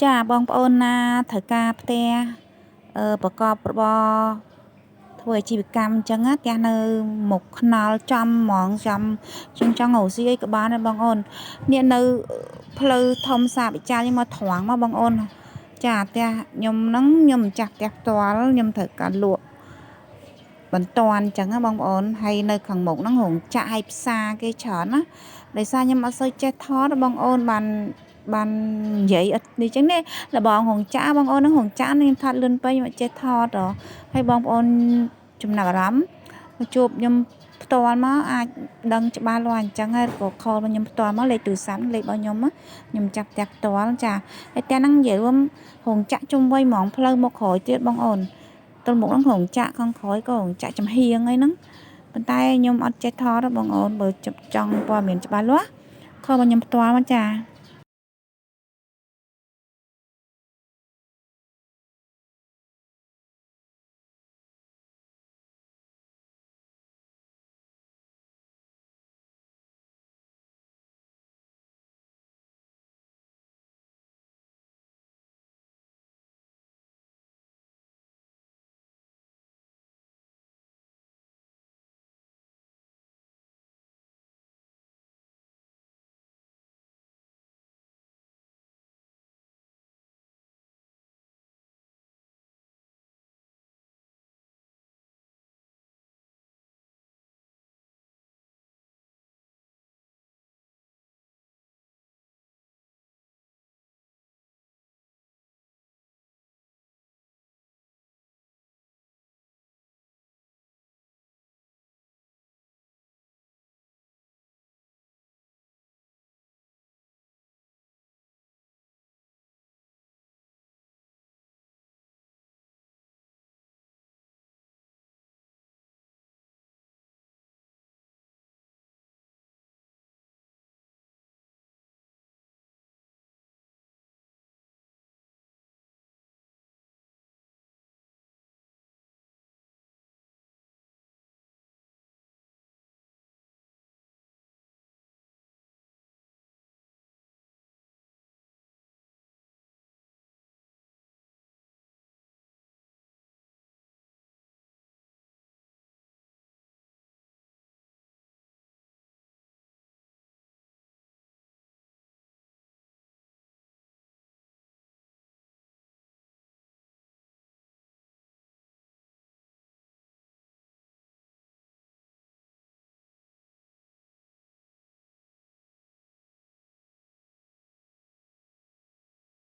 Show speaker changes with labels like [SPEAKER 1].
[SPEAKER 1] ចាបងប្អូនណាត្រូវការផ្ទះប្រកបរបរធ្វើអាជីវកម្មអញ្ចឹងណាផ្ទះនៅមុខថ្នល់ចំហ្មងចំជាងចង់រកស៊ីអីក៏បានដែរបងប្អូននេះនៅផ្លូវធំសាវិចានេះមកត្រង់មកបងប្អូនចាផ្ទះខ្ញុំហ្នឹងខ្ញុំម្ចាស់ផ្ទះផ្ទាល់ខ្ញុំត្រូវការលក់បន្ទាន់អញ្ចឹងណាបងប្អូនហើយនៅខាងមុខហ្នឹងរោងចក្រឲ្យផ្សារគេច្រើនណាដោយសារខ្ញុំអត់សូវចេះថតបងប្អូនបាននិយាយអត់នេះចឹងនេះលបងហងចាបងប្អូននឹងហងចាខ្ញុំថតលឿនពេកមកចេះថតហើយបងប្អូនចំណាប់អារម្មណ៍មកជួបខ្ញុំផ្ទាល់មកអាចដឹងច្បាស់លាស់អញ្ចឹងហើយក៏ខលរបស់ខ្ញុំផ្ទាល់មកលេខទូរស័ព្ទលេខរបស់ខ្ញុំចាប់ផ្ទះផ្ទាល់ចាហើយផ្ទះហ្នឹងនិយាយរួមហងចាក់ជុំវិញហ្មងផ្លូវមកក្រោយទៀតបងប្អូនទល់មុខហ្នឹងហងចាក់ខាងក្រោយក៏ហងចាក់ចំហៀងអីហ្នឹងប៉ុន្តែខ្ញុំអត់ចេះថតបងប្អូនបើចង់ព័ត៌មានច្បាស់លាស់ខលរបស់ខ្ញុំផ្ទាល់មកចា